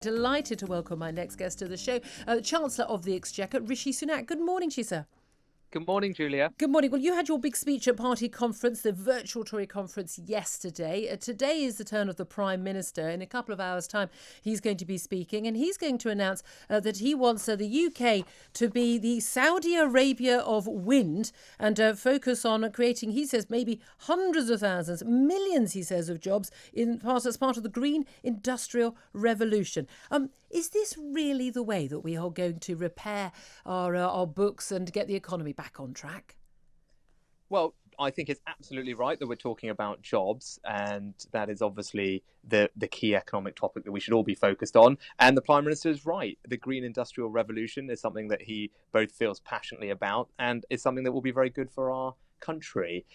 Delighted to welcome my next guest to the show, the Chancellor of the Exchequer, Rishi Sunak. Good morning to you, sir. Good morning, Julia. Good morning. Well, you had your big speech at Party Conference, the virtual Tory conference yesterday. Today is the turn of the Prime Minister. In a couple of hours' time, he's going to be speaking, and he's going to announce that he wants the UK to be the Saudi Arabia of wind and focus on creating, he says, maybe hundreds of thousands, millions, he says, of jobs as part of the green industrial revolution. Is this really the way that we are going to repair our books and get the economy back on track? Well, I think it's absolutely right that we're talking about jobs, and that is obviously the key economic topic that we should all be focused on. And the Prime Minister is right. The green industrial revolution is something that he both feels passionately about and is something that will be very good for our country.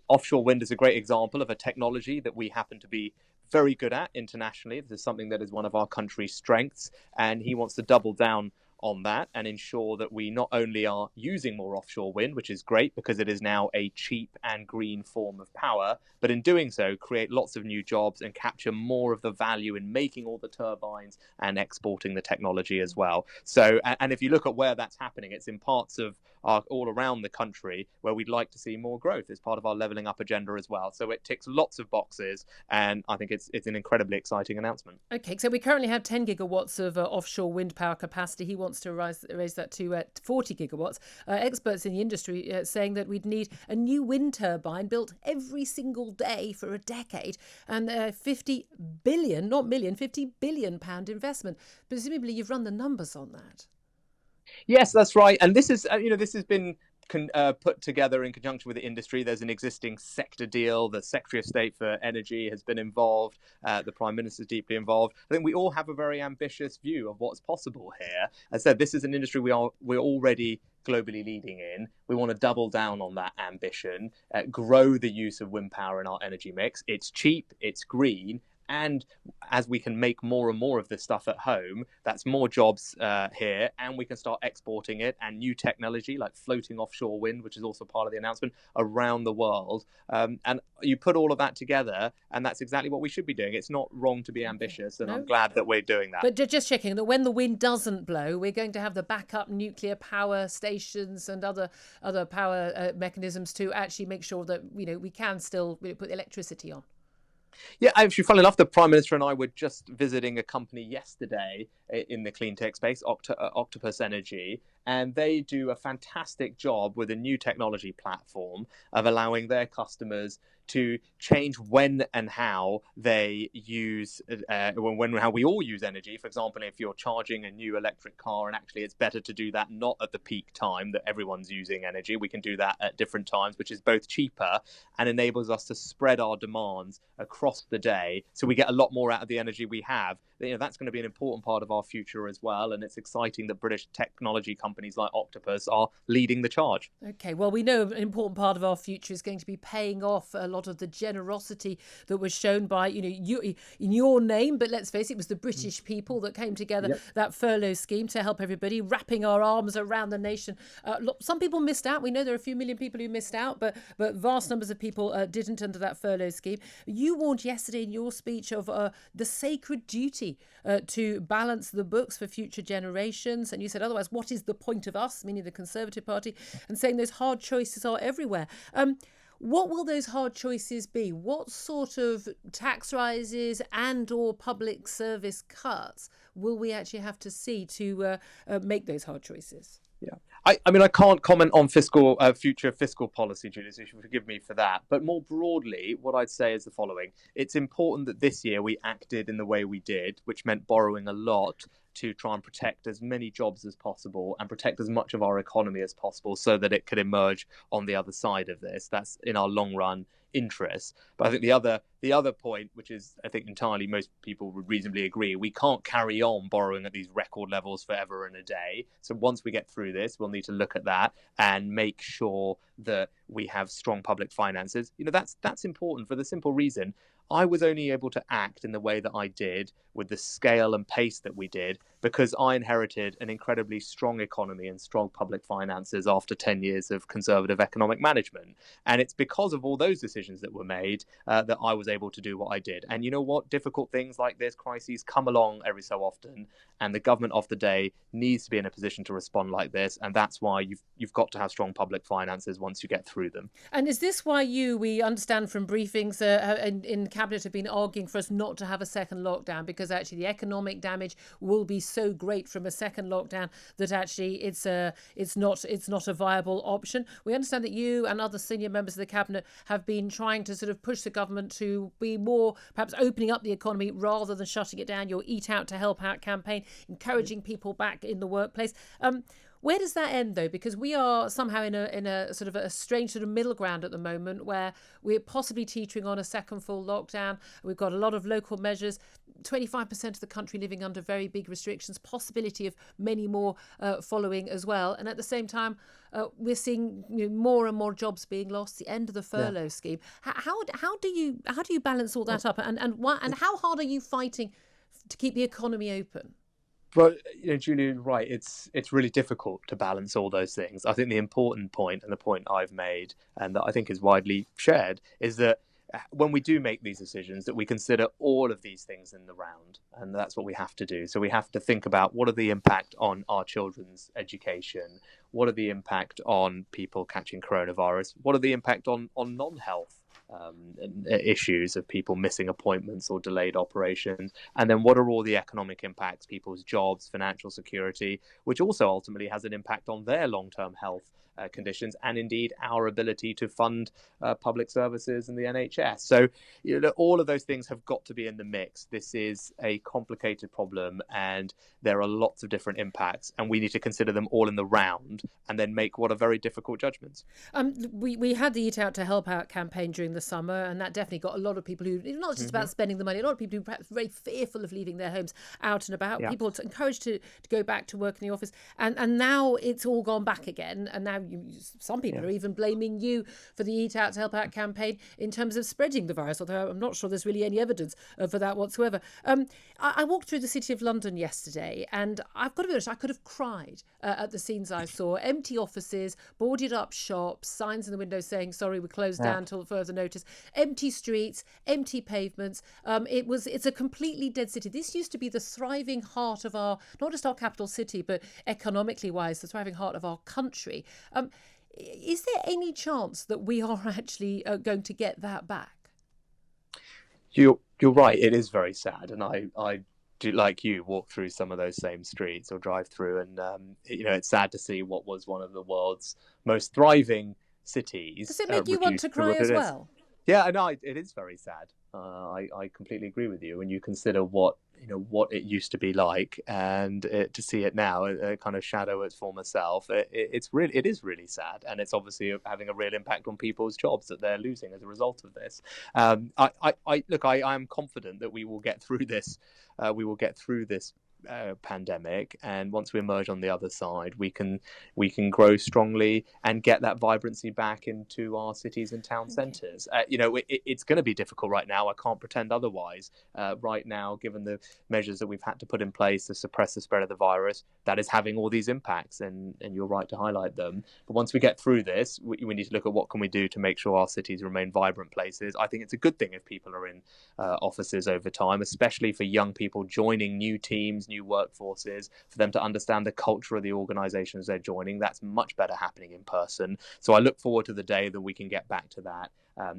Offshore wind is a great example of a technology that we happen to be very good at internationally. This is something that is one of our country's strengths, and he wants to double down on that and ensure that we not only are using more offshore wind, which is great because it is now a cheap and green form of power, but in doing so create lots of new jobs and capture more of the value in making all the turbines and exporting the technology as well. So, and if you look at where that's happening, it's in parts of all around the country where we'd like to see more growth as part of our levelling up agenda as well. So it ticks lots of boxes, and I think it's an incredibly exciting announcement. Okay, so we currently have 10 gigawatts of offshore wind power capacity. He wants to raise that to 40 gigawatts. Experts in the industry saying that we'd need a new wind turbine built every single day for a decade, and 50 billion, not million, 50 billion pound investment. Presumably you've run the numbers on that. Yes, that's right. And this is, this has been put together in conjunction with the industry. There's an existing sector deal. The Secretary of State for Energy has been involved. The Prime Minister is deeply involved. I think we all have a very ambitious view of what's possible here. As I said, this is an industry we're already globally leading in. We want to double down on that ambition, grow the use of wind power in our energy mix. It's cheap, it's green. And as we can make more and more of this stuff at home, that's more jobs here, and we can start exporting it, and new technology like floating offshore wind, which is also part of the announcement, around the world. And you put all of that together, and that's exactly what we should be doing. It's not wrong to be ambitious, and I'm glad that we're doing that. But just checking that when the wind doesn't blow, we're going to have the backup nuclear power stations and other power mechanisms to actually make sure that we can still put electricity on. Yeah, actually, funnily enough, the Prime Minister and I were just visiting a company yesterday in the clean tech space, Octopus Energy, and they do a fantastic job with a new technology platform of allowing their customers to change when and how they use, how we all use energy. For example, if you're charging a new electric car, and actually it's better to do that not at the peak time that everyone's using energy. We can do that at different times, which is both cheaper and enables us to spread our demands across the day, so we get a lot more out of the energy we have. That's going to be an important part of our future as well, and it's exciting that British technology companies like Octopus are leading the charge. Okay, well, we know an important part of our future is going to be paying off a lot of the generosity that was shown by, you in your name, but let's face it, it was the British people that came together, that furlough scheme to help everybody, wrapping our arms around the nation. Some people missed out. We know there are a few million people who missed out, but vast numbers of people didn't under that furlough scheme. You warned yesterday in your speech of the sacred duty to balance the books for future generations. And you said, otherwise, what is the point of us, meaning the Conservative Party, and saying those hard choices are everywhere. What will those hard choices be? What sort of tax rises and or public service cuts will we actually have to see to make those hard choices? Yeah, I can't comment on future fiscal policy, Julia, so you should forgive me for that. But more broadly, what I'd say is the following. It's important that this year we acted in the way we did, which meant borrowing a lot to try and protect as many jobs as possible and protect as much of our economy as possible so that it could emerge on the other side of this. That's in our long run interests. But I think the other point, which is I think entirely most people would reasonably agree, we can't carry on borrowing at these record levels forever and a day. So once we get through this, we'll need to look at that and make sure that we have strong public finances. That's important for the simple reason I was only able to act in the way that I did with the scale and pace that we did because I inherited an incredibly strong economy and strong public finances after 10 years of conservative economic management. And it's because of all those decisions that were made that I was able to do what I did. And you know what? Difficult things like this, crises, come along every so often, and the government of the day needs to be in a position to respond like this. And that's why you've got to have strong public finances once you get through them. And is this why we understand from briefings in Cabinet have been arguing for us not to have a second lockdown, because actually the economic damage will be so great from a second lockdown that actually it's not a viable option? We understand that you and other senior members of the Cabinet have been trying to sort of push the government to be more perhaps opening up the economy rather than shutting it down. Your Eat Out to Help Out campaign, encouraging people back in the workplace. Where does that end, though? Because we are somehow in a sort of a strange sort of middle ground at the moment, where we're possibly teetering on a second full lockdown. We've got a lot of local measures, 25% of the country living under very big restrictions, possibility of many more following as well. And at the same time, we're seeing more and more jobs being lost. The end of the furlough scheme. How do you balance all that up? And how hard are you fighting to keep the economy open? Well, Julia, right. It's really difficult to balance all those things. I think the important point, and the point I've made, and that I think is widely shared, is that when we do make these decisions, that we consider all of these things in the round, and that's what we have to do. So we have to think about what are the impact on our children's education, what are the impact on people catching coronavirus, what are the impact on non-health issues of people missing appointments or delayed operations, and then what are all the economic impacts, people's jobs, financial security, which also ultimately has an impact on their long-term health conditions, and indeed our ability to fund public services and the NHS. So all of those things have got to be in the mix. This is a complicated problem, and there are lots of different impacts, and we need to consider them all in the round and then make what are very difficult judgments. We had the Eat Out to Help Out campaign during the summer, and that definitely got a lot of people who, it's not just about spending the money, a lot of people who perhaps very fearful of leaving their homes out and about, people encouraged to go back to work in the office, and now it's all gone back again, and now some people are even blaming you for the Eat Out to Help Out campaign in terms of spreading the virus, although I'm not sure there's really any evidence for that whatsoever. I walked through the City of London yesterday, and I've got to be honest, I could have cried at the scenes I saw. Empty offices, boarded up shops, signs in the windows saying, sorry, we're closed down till further notice, empty streets, empty pavements. It's a completely dead city. This used to be the thriving heart of our, not just our capital city, but economically wise, the thriving heart of our country. Is there any chance that we are actually going to get that back? You're right. It is very sad, and I do, like you, walk through some of those same streets or drive through, and it's sad to see what was one of the world's most thriving cities. Does it make you want to cry as well? Yeah, I know it is very sad. I completely agree with you. When you consider what it used to be like, and to see it now, a kind of shadow its former self, it is really sad, and it's obviously having a real impact on people's jobs that they're losing as a result of this. I am confident that we will get through this. Pandemic, and once we emerge on the other side, we can grow strongly and get that vibrancy back into our cities and town centres. It's going to be difficult right now. I can't pretend otherwise. Right now, given the measures that we've had to put in place to suppress the spread of the virus, that is having all these impacts, and you're right to highlight them. But once we get through this, we need to look at what can we do to make sure our cities remain vibrant places. I think it's a good thing if people are in offices over time, especially for young people joining new teams, new workforces, for them to understand the culture of the organisations they're joining. That's much better happening in person. So I look forward to the day that we can get back to that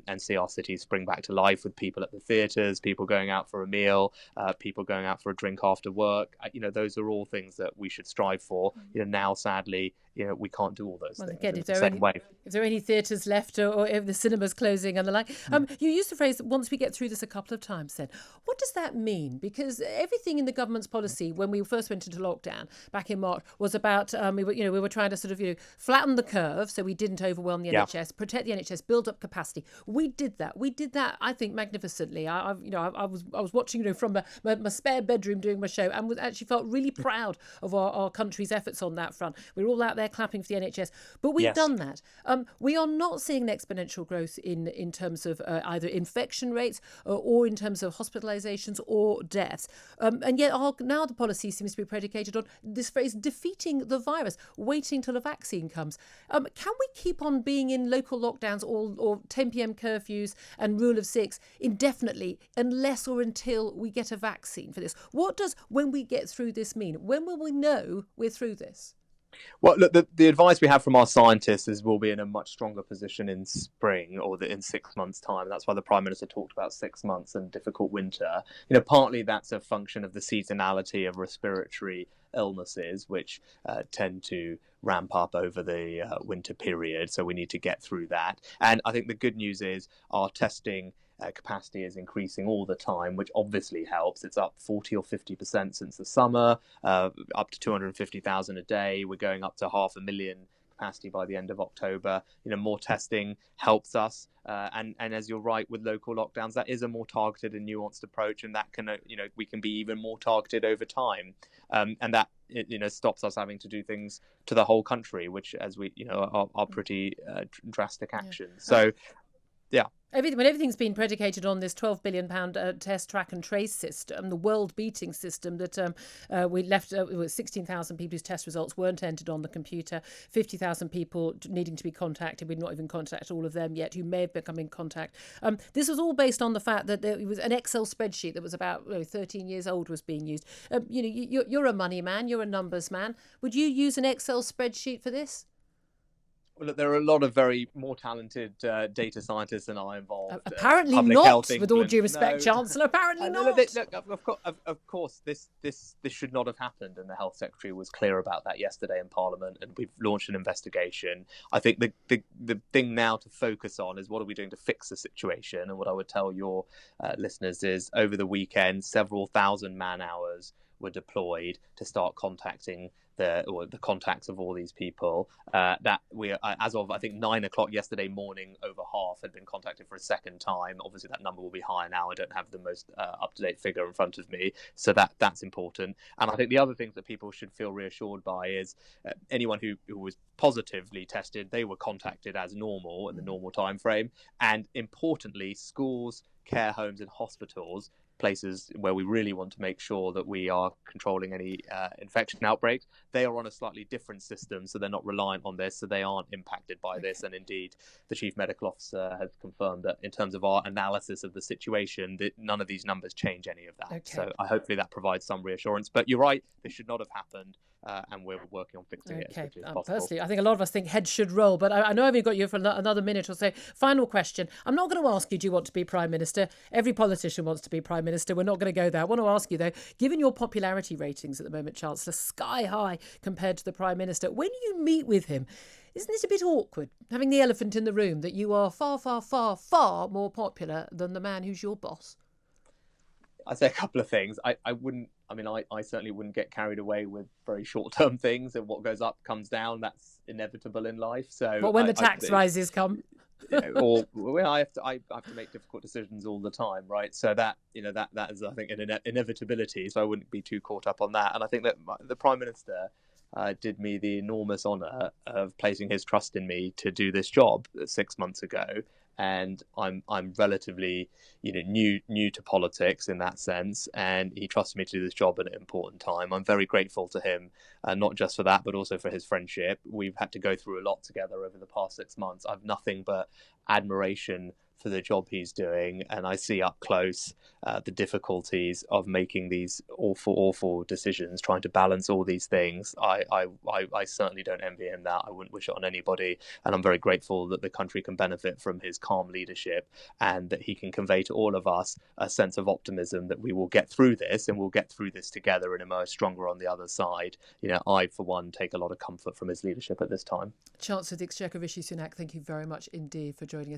and see our cities spring back to life, with people at the theatres, people going out for a meal, people going out for a drink after work. Those are all things that we should strive for. Now, sadly, we can't do all those things again, in the same way. If there are any theatres left, or if the cinema's closing and the like. You used the phrase, once we get through this, a couple of times then. What does that mean? Because everything in the government's policy when we first went into lockdown back in March was about, we were trying to sort of, flatten the curve so we didn't overwhelm the NHS, protect the NHS, build up capacity. We did that. I think, magnificently. I was watching, from my spare bedroom doing my show, and was actually felt really proud of our country's efforts on that front. We're all out there clapping for the NHS, but we've done that. We are not seeing an exponential growth in terms of either infection rates or in terms of hospitalisations or deaths. And yet now the policy seems to be predicated on this phrase, defeating the virus, waiting till a vaccine comes. Can we keep on being in local lockdowns or 10 p.m. curfews and rule of 6 indefinitely unless or until we get a vaccine for this? What does when we get through this mean? When will we know we're through this? Well, look, the advice we have from our scientists is we'll be in a much stronger position in spring or in 6 months' time. That's why the Prime Minister talked about 6 months and difficult winter. Partly that's a function of the seasonality of respiratory illnesses, which tend to ramp up over the winter period. So we need to get through that. And I think the good news is our testing capacity is increasing all the time, which obviously helps. It's up 40 or 50% since the summer, up to 250,000 a day. We're going up to 500,000 capacity by the end of October. More testing helps us. And as you're right, with local lockdowns, that is a more targeted and nuanced approach, and that can, we can be even more targeted over time. And that, stops us having to do things to the whole country, which, as we, are pretty drastic actions. So, yeah. Everything's been predicated on this £12 billion test, track and trace system, the world-beating system that we left with 16,000 people whose test results weren't entered on the computer, 50,000 people needing to be contacted. We've not even contacted all of them yet who may have become in contact. This was all based on the fact that it was an Excel spreadsheet that was about 13 years old was being used. You're a money man, you're a numbers man. Would you use an Excel spreadsheet for this? Well, look, there are a lot of very more talented data scientists than I involved. Apparently not, with all due respect, Chancellor. Apparently not. Of course, this should not have happened, and the Health Secretary was clear about that yesterday in Parliament, and we've launched an investigation. I think the thing now to focus on is what are we doing to fix the situation, and what I would tell your listeners is over the weekend, several thousand man-hours were deployed to start contacting the contacts of all these people. That we, as of I think 9 o'clock yesterday morning, over half had been contacted for a second time. Obviously, that number will be higher now. I don't have the most up-to-date figure in front of me, so that's important. And I think the other things that people should feel reassured by is anyone who was positively tested, they were contacted as normal in the normal time frame. And importantly, schools, care homes, and hospitals, places where we really want to make sure that we are controlling any infection outbreaks, they are on a slightly different system, so they're not reliant on this, so they aren't impacted by this. And indeed, the Chief Medical Officer has confirmed that in terms of our analysis of the situation, that none of these numbers change any of that. So hopefully that provides some reassurance. But you're right, this should not have happened. And we're working on fixing it as quickly as possible. Personally, I think a lot of us think heads should roll, but I know I've only got you for another minute or so. Final question. I'm not going to ask you, do you want to be Prime Minister? Every politician wants to be Prime Minister. We're not going to go there. I want to ask you, though, given your popularity ratings at the moment, Chancellor, sky high compared to the Prime Minister, when you meet with him, isn't it a bit awkward, having the elephant in the room, that you are far, far, far, far more popular than the man who's your boss? I'd say a couple of things. I certainly wouldn't get carried away with very short-term things, and what goes up comes down. That's inevitable in life. So, but when the tax rises come, I have to make difficult decisions all the time, right? So that is, I think, an inevitability. So I wouldn't be too caught up on that. And I think that the Prime Minister did me the enormous honour of placing his trust in me to do this job 6 months ago. And I'm relatively, new to politics in that sense, and he trusted me to do this job at an important time. I'm very grateful to him, not just for that, but also for his friendship. We've had to go through a lot together over the past 6 months. I've nothing but admiration for the job he's doing, and I see up close the difficulties of making these awful decisions, trying to balance all these things. I certainly don't envy him that. I wouldn't wish it on anybody, and I'm very grateful that the country can benefit from his calm leadership, and that he can convey to all of us a sense of optimism that we will get through this, and we'll get through this together and emerge stronger on the other side. I, for one, take a lot of comfort from his leadership at this time. Chancellor of the Exchequer Rishi Sunak, thank you very much indeed for joining us.